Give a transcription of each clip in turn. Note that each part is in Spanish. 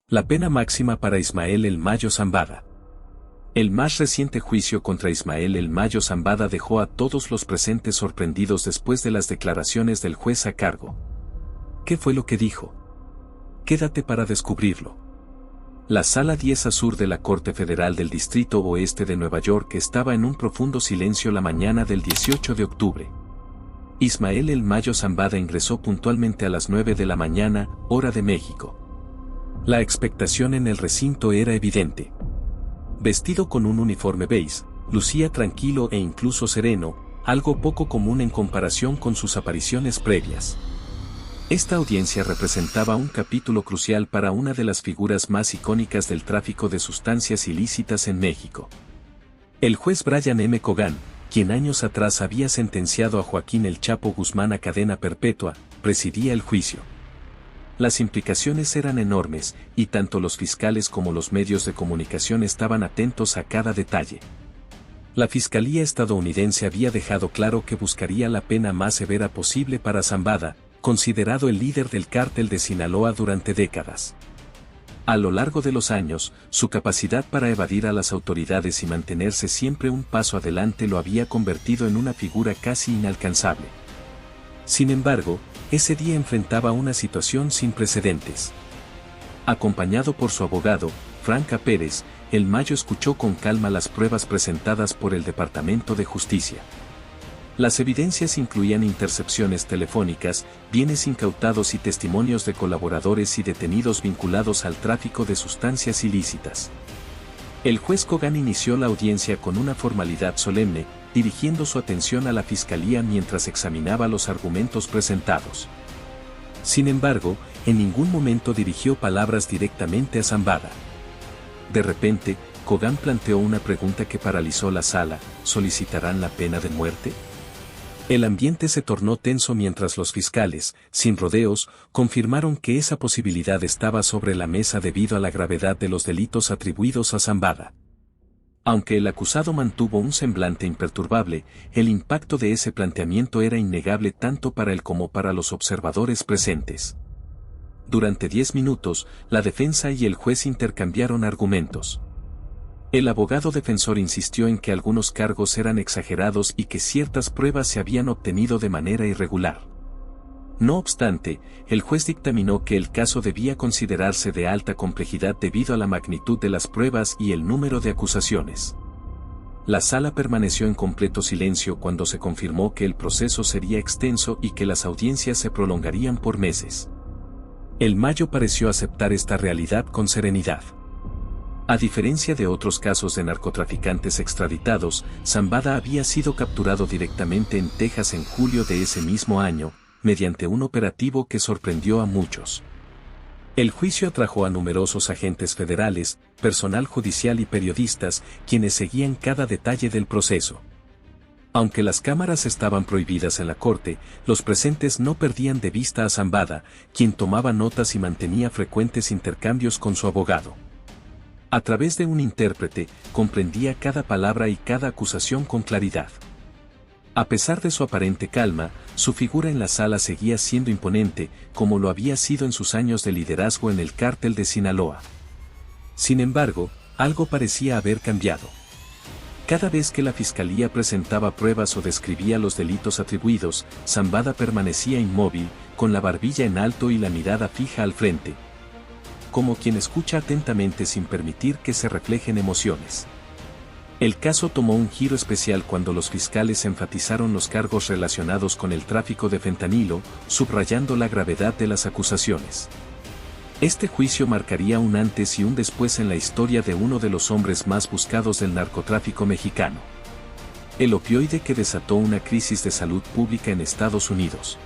La pena máxima para Ismael El Mayo Zambada. El más reciente juicio contra Ismael El Mayo Zambada dejó a todos los presentes sorprendidos después de las declaraciones del juez a cargo. ¿Qué fue lo que dijo? Quédate para descubrirlo. La Sala 10 Sur de la Corte Federal del Distrito Oeste de Nueva York estaba en un profundo silencio la mañana del 18 de octubre. Ismael El Mayo Zambada ingresó puntualmente a las 9 de la mañana, hora de México. La expectación en el recinto era evidente. Vestido con un uniforme beige, lucía tranquilo e incluso sereno, algo poco común en comparación con sus apariciones previas. Esta audiencia representaba un capítulo crucial para una de las figuras más icónicas del tráfico de sustancias ilícitas en México. El juez Brian M. Cogan, quien años atrás había sentenciado a Joaquín El Chapo Guzmán a cadena perpetua, presidía el juicio. Las implicaciones eran enormes, y tanto los fiscales como los medios de comunicación estaban atentos a cada detalle. La Fiscalía estadounidense había dejado claro que buscaría la pena más severa posible para Zambada, considerado el líder del cártel de Sinaloa durante décadas. A lo largo de los años, su capacidad para evadir a las autoridades y mantenerse siempre un paso adelante lo había convertido en una figura casi inalcanzable. Sin embargo, ese día enfrentaba una situación sin precedentes. Acompañado por su abogado, Franca Pérez, El Mayo escuchó con calma las pruebas presentadas por el Departamento de Justicia. Las evidencias incluían intercepciones telefónicas, bienes incautados y testimonios de colaboradores y detenidos vinculados al tráfico de sustancias ilícitas. El juez Cogan inició la audiencia con una formalidad solemne, dirigiendo su atención a la Fiscalía mientras examinaba los argumentos presentados. Sin embargo, en ningún momento dirigió palabras directamente a Zambada. De repente, Cogan planteó una pregunta que paralizó la sala: ¿solicitarán la pena de muerte? El ambiente se tornó tenso mientras los fiscales, sin rodeos, confirmaron que esa posibilidad estaba sobre la mesa debido a la gravedad de los delitos atribuidos a Zambada. Aunque el acusado mantuvo un semblante imperturbable, el impacto de ese planteamiento era innegable tanto para él como para los observadores presentes. Durante 10 minutos, la defensa y el juez intercambiaron argumentos. El abogado defensor insistió en que algunos cargos eran exagerados y que ciertas pruebas se habían obtenido de manera irregular. No obstante, el juez dictaminó que el caso debía considerarse de alta complejidad debido a la magnitud de las pruebas y el número de acusaciones. La sala permaneció en completo silencio cuando se confirmó que el proceso sería extenso y que las audiencias se prolongarían por meses. El Mayo pareció aceptar esta realidad con serenidad. A diferencia de otros casos de narcotraficantes extraditados, Zambada había sido capturado directamente en Texas en julio de ese mismo año, mediante un operativo que sorprendió a muchos. El juicio atrajo a numerosos agentes federales, personal judicial y periodistas, quienes seguían cada detalle del proceso. Aunque las cámaras estaban prohibidas en la corte, los presentes no perdían de vista a Zambada, quien tomaba notas y mantenía frecuentes intercambios con su abogado. A través de un intérprete, comprendía cada palabra y cada acusación con claridad. A pesar de su aparente calma, su figura en la sala seguía siendo imponente, como lo había sido en sus años de liderazgo en el cártel de Sinaloa. Sin embargo, algo parecía haber cambiado. Cada vez que la Fiscalía presentaba pruebas o describía los delitos atribuidos, Zambada permanecía inmóvil, con la barbilla en alto y la mirada fija al frente, como quien escucha atentamente sin permitir que se reflejen emociones. El caso tomó un giro especial cuando los fiscales enfatizaron los cargos relacionados con el tráfico de fentanilo, subrayando la gravedad de las acusaciones. Este juicio marcaría un antes y un después en la historia de uno de los hombres más buscados del narcotráfico mexicano. El opioide que desató una crisis de salud pública en Estados Unidos.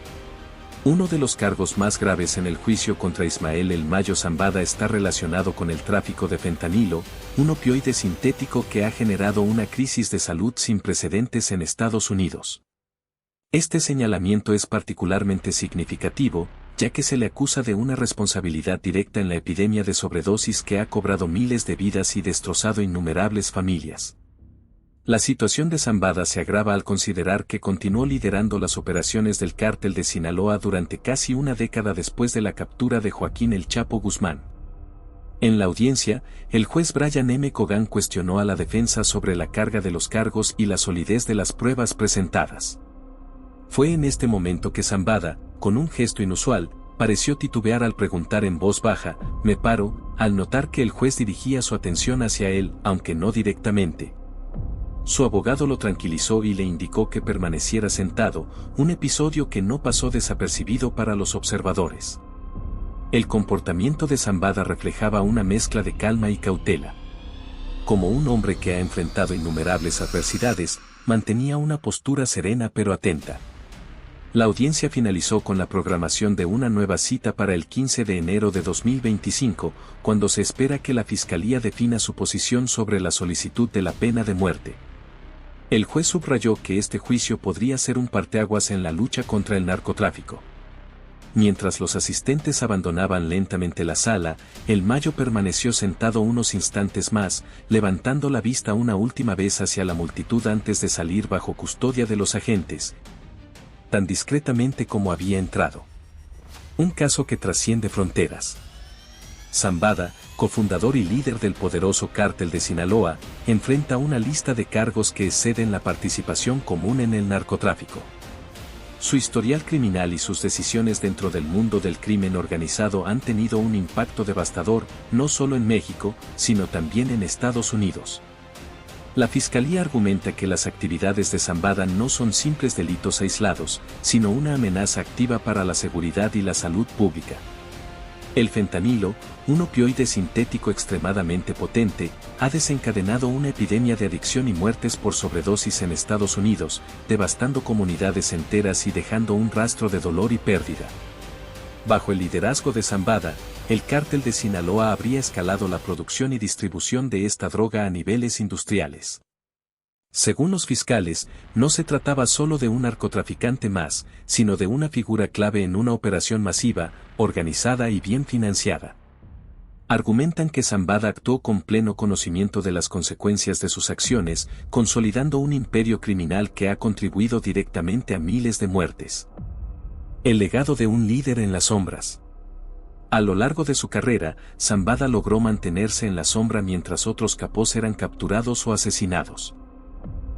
Uno de los cargos más graves en el juicio contra Ismael El Mayo Zambada está relacionado con el tráfico de fentanilo, un opioide sintético que ha generado una crisis de salud sin precedentes en Estados Unidos. Este señalamiento es particularmente significativo, ya que se le acusa de una responsabilidad directa en la epidemia de sobredosis que ha cobrado miles de vidas y destrozado innumerables familias. La situación de Zambada se agrava al considerar que continuó liderando las operaciones del cártel de Sinaloa durante casi una década después de la captura de Joaquín El Chapo Guzmán. En la audiencia, el juez Brian M. Cogan cuestionó a la defensa sobre la carga de los cargos y la solidez de las pruebas presentadas. Fue en este momento que Zambada, con un gesto inusual, pareció titubear al preguntar en voz baja, «¿Me paro?», al notar que el juez dirigía su atención hacia él, aunque no directamente. Su abogado lo tranquilizó y le indicó que permaneciera sentado, un episodio que no pasó desapercibido para los observadores. El comportamiento de Zambada reflejaba una mezcla de calma y cautela. Como un hombre que ha enfrentado innumerables adversidades, mantenía una postura serena pero atenta. La audiencia finalizó con la programación de una nueva cita para el 15 de enero de 2025, cuando se espera que la Fiscalía defina su posición sobre la solicitud de la pena de muerte. El juez subrayó que este juicio podría ser un parteaguas en la lucha contra el narcotráfico. Mientras los asistentes abandonaban lentamente la sala, el Mayo permaneció sentado unos instantes más, levantando la vista una última vez hacia la multitud antes de salir bajo custodia de los agentes, tan discretamente como había entrado. Un caso que trasciende fronteras. Zambada, cofundador y líder del poderoso cártel de Sinaloa, enfrenta una lista de cargos que exceden la participación común en el narcotráfico. Su historial criminal y sus decisiones dentro del mundo del crimen organizado han tenido un impacto devastador, no solo en México, sino también en Estados Unidos. La Fiscalía argumenta que las actividades de Zambada no son simples delitos aislados, sino una amenaza activa para la seguridad y la salud pública. El fentanilo, un opioide sintético extremadamente potente, ha desencadenado una epidemia de adicción y muertes por sobredosis en Estados Unidos, devastando comunidades enteras y dejando un rastro de dolor y pérdida. Bajo el liderazgo de Zambada, el cártel de Sinaloa habría escalado la producción y distribución de esta droga a niveles industriales. Según los fiscales, no se trataba solo de un narcotraficante más, sino de una figura clave en una operación masiva, organizada y bien financiada. Argumentan que Zambada actuó con pleno conocimiento de las consecuencias de sus acciones, consolidando un imperio criminal que ha contribuido directamente a miles de muertes. El legado de un líder en las sombras. A lo largo de su carrera, Zambada logró mantenerse en la sombra mientras otros capos eran capturados o asesinados.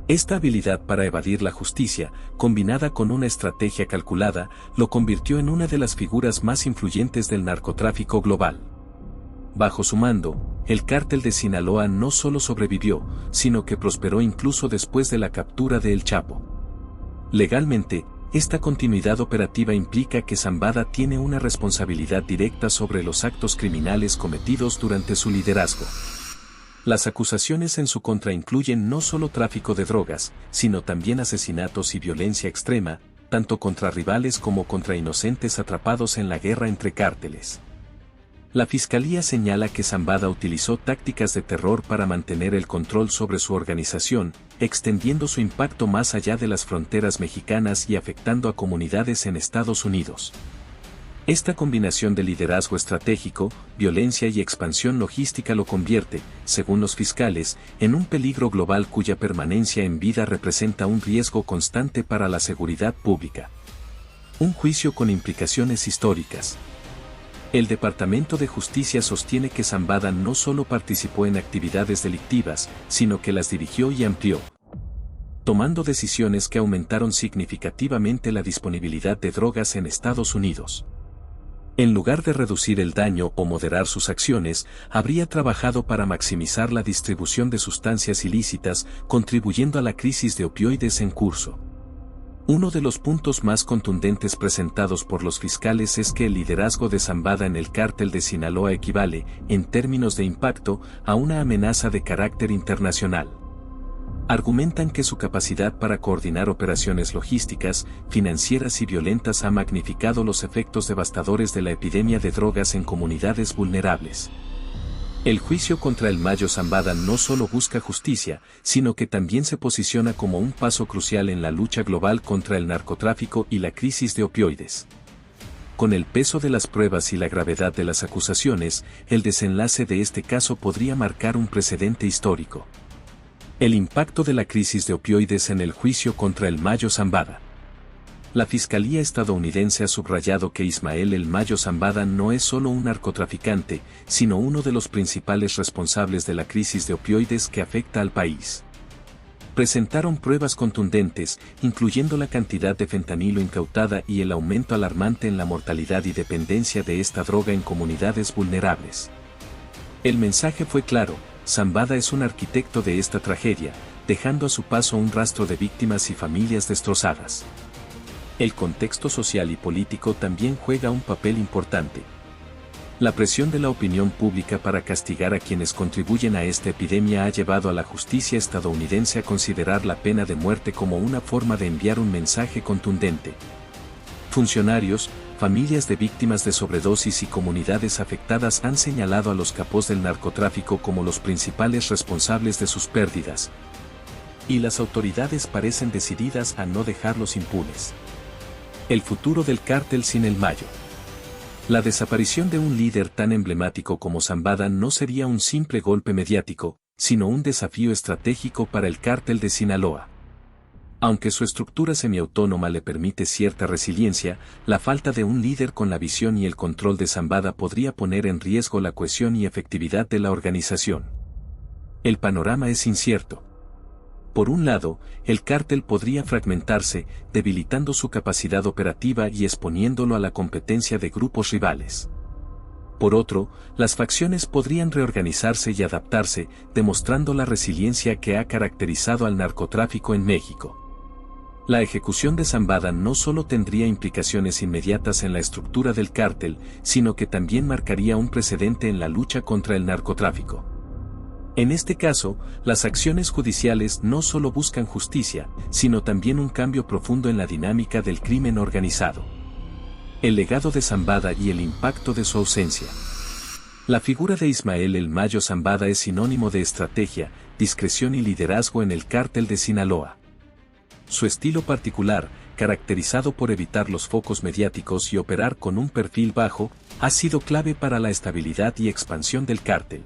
Esta habilidad para evadir la justicia, combinada con una estrategia calculada, lo convirtió en una de las figuras más influyentes del narcotráfico global. Bajo su mando, el cártel de Sinaloa no solo sobrevivió, sino que prosperó incluso después de la captura de El Chapo. Legalmente, esta continuidad operativa implica que Zambada tiene una responsabilidad directa sobre los actos criminales cometidos durante su liderazgo. Las acusaciones en su contra incluyen no solo tráfico de drogas, sino también asesinatos y violencia extrema, tanto contra rivales como contra inocentes atrapados en la guerra entre cárteles. La Fiscalía señala que Zambada utilizó tácticas de terror para mantener el control sobre su organización, extendiendo su impacto más allá de las fronteras mexicanas y afectando a comunidades en Estados Unidos. Esta combinación de liderazgo estratégico, violencia y expansión logística lo convierte, según los fiscales, en un peligro global cuya permanencia en vida representa un riesgo constante para la seguridad pública. Un juicio con implicaciones históricas. El Departamento de Justicia sostiene que Zambada no solo participó en actividades delictivas, sino que las dirigió y amplió, tomando decisiones que aumentaron significativamente la disponibilidad de drogas en Estados Unidos. En lugar de reducir el daño o moderar sus acciones, habría trabajado para maximizar la distribución de sustancias ilícitas, contribuyendo a la crisis de opioides en curso. Uno de los puntos más contundentes presentados por los fiscales es que el liderazgo de Zambada en el cártel de Sinaloa equivale, en términos de impacto, a una amenaza de carácter internacional. Argumentan que su capacidad para coordinar operaciones logísticas, financieras y violentas ha magnificado los efectos devastadores de la epidemia de drogas en comunidades vulnerables. El juicio contra el Mayo Zambada no solo busca justicia, sino que también se posiciona como un paso crucial en la lucha global contra el narcotráfico y la crisis de opioides. Con el peso de las pruebas y la gravedad de las acusaciones, el desenlace de este caso podría marcar un precedente histórico. El impacto de la crisis de opioides en el juicio contra el Mayo Zambada. La Fiscalía estadounidense ha subrayado que Ismael El Mayo Zambada no es solo un narcotraficante, sino uno de los principales responsables de la crisis de opioides que afecta al país. Presentaron pruebas contundentes, incluyendo la cantidad de fentanilo incautada y el aumento alarmante en la mortalidad y dependencia de esta droga en comunidades vulnerables. El mensaje fue claro: Zambada es un arquitecto de esta tragedia, dejando a su paso un rastro de víctimas y familias destrozadas. El contexto social y político también juega un papel importante. La presión de la opinión pública para castigar a quienes contribuyen a esta epidemia ha llevado a la justicia estadounidense a considerar la pena de muerte como una forma de enviar un mensaje contundente. Funcionarios, familias de víctimas de sobredosis y comunidades afectadas han señalado a los capos del narcotráfico como los principales responsables de sus pérdidas. Y las autoridades parecen decididas a no dejarlos impunes. El futuro del cártel sin El Mayo. La desaparición de un líder tan emblemático como Zambada no sería un simple golpe mediático, sino un desafío estratégico para el cártel de Sinaloa. Aunque su estructura semiautónoma le permite cierta resiliencia, la falta de un líder con la visión y el control de Zambada podría poner en riesgo la cohesión y efectividad de la organización. El panorama es incierto. Por un lado, el cártel podría fragmentarse, debilitando su capacidad operativa y exponiéndolo a la competencia de grupos rivales. Por otro, las facciones podrían reorganizarse y adaptarse, demostrando la resiliencia que ha caracterizado al narcotráfico en México. La ejecución de Zambada no solo tendría implicaciones inmediatas en la estructura del cártel, sino que también marcaría un precedente en la lucha contra el narcotráfico. En este caso, las acciones judiciales no solo buscan justicia, sino también un cambio profundo en la dinámica del crimen organizado. El legado de Zambada y el impacto de su ausencia. La figura de Ismael El Mayo Zambada es sinónimo de estrategia, discreción y liderazgo en el cártel de Sinaloa. Su estilo particular, caracterizado por evitar los focos mediáticos y operar con un perfil bajo, ha sido clave para la estabilidad y expansión del cártel.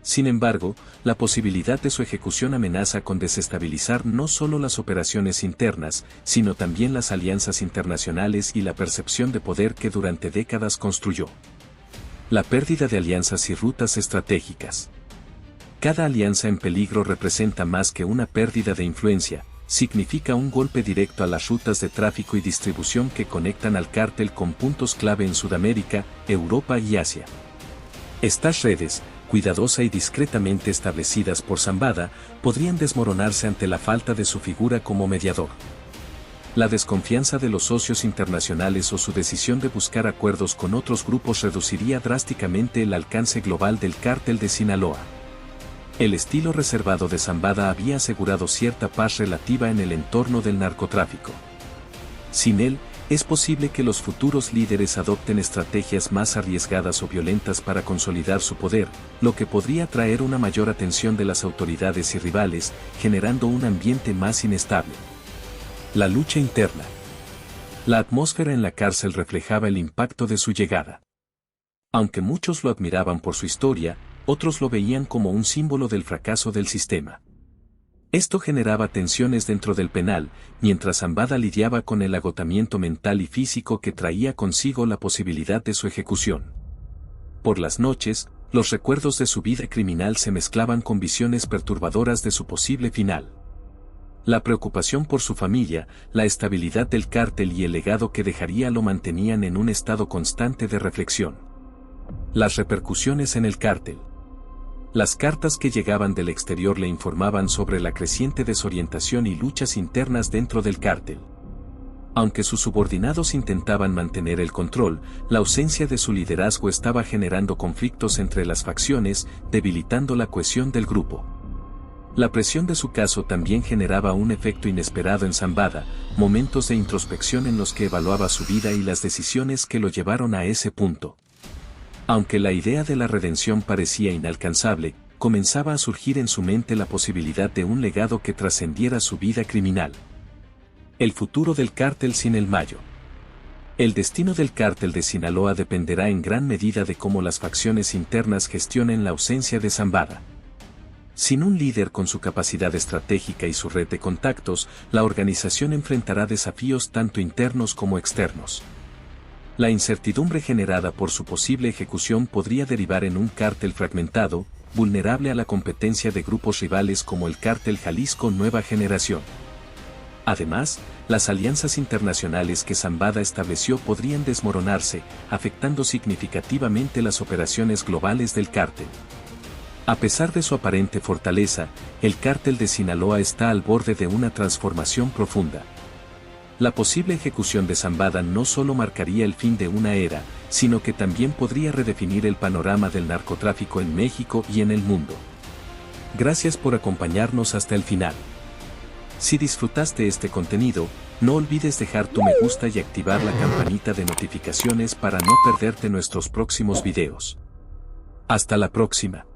Sin embargo, la posibilidad de su ejecución amenaza con desestabilizar no solo las operaciones internas, sino también las alianzas internacionales y la percepción de poder que durante décadas construyó. La pérdida de alianzas y rutas estratégicas. Cada alianza en peligro representa más que una pérdida de influencia, significa un golpe directo a las rutas de tráfico y distribución que conectan al cártel con puntos clave en Sudamérica, Europa y Asia. Estas redes, cuidadosa y discretamente establecidas por Zambada, podrían desmoronarse ante la falta de su figura como mediador. La desconfianza de los socios internacionales o su decisión de buscar acuerdos con otros grupos reduciría drásticamente el alcance global del cártel de Sinaloa. El estilo reservado de Zambada había asegurado cierta paz relativa en el entorno del narcotráfico. Sin él, es posible que los futuros líderes adopten estrategias más arriesgadas o violentas para consolidar su poder, lo que podría atraer una mayor atención de las autoridades y rivales, generando un ambiente más inestable. La lucha interna. La atmósfera en la cárcel reflejaba el impacto de su llegada. Aunque muchos lo admiraban por su historia, otros lo veían como un símbolo del fracaso del sistema. Esto generaba tensiones dentro del penal, mientras Zambada lidiaba con el agotamiento mental y físico que traía consigo la posibilidad de su ejecución. Por las noches, los recuerdos de su vida criminal se mezclaban con visiones perturbadoras de su posible final. La preocupación por su familia, la estabilidad del cártel y el legado que dejaría lo mantenían en un estado constante de reflexión. Las repercusiones en el cártel. Las cartas que llegaban del exterior le informaban sobre la creciente desorientación y luchas internas dentro del cártel. Aunque sus subordinados intentaban mantener el control, la ausencia de su liderazgo estaba generando conflictos entre las facciones, debilitando la cohesión del grupo. La presión de su caso también generaba un efecto inesperado en Zambada, momentos de introspección en los que evaluaba su vida y las decisiones que lo llevaron a ese punto. Aunque la idea de la redención parecía inalcanzable, comenzaba a surgir en su mente la posibilidad de un legado que trascendiera su vida criminal. El futuro del cártel sin El Mayo. El destino del cártel de Sinaloa dependerá en gran medida de cómo las facciones internas gestionen la ausencia de Zambada. Sin un líder con su capacidad estratégica y su red de contactos, la organización enfrentará desafíos tanto internos como externos. La incertidumbre generada por su posible ejecución podría derivar en un cártel fragmentado, vulnerable a la competencia de grupos rivales como el Cártel Jalisco Nueva Generación. Además, las alianzas internacionales que Zambada estableció podrían desmoronarse, afectando significativamente las operaciones globales del cártel. A pesar de su aparente fortaleza, el cártel de Sinaloa está al borde de una transformación profunda. La posible ejecución de Zambada no solo marcaría el fin de una era, sino que también podría redefinir el panorama del narcotráfico en México y en el mundo. Gracias por acompañarnos hasta el final. Si disfrutaste este contenido, no olvides dejar tu me gusta y activar la campanita de notificaciones para no perderte nuestros próximos videos. Hasta la próxima.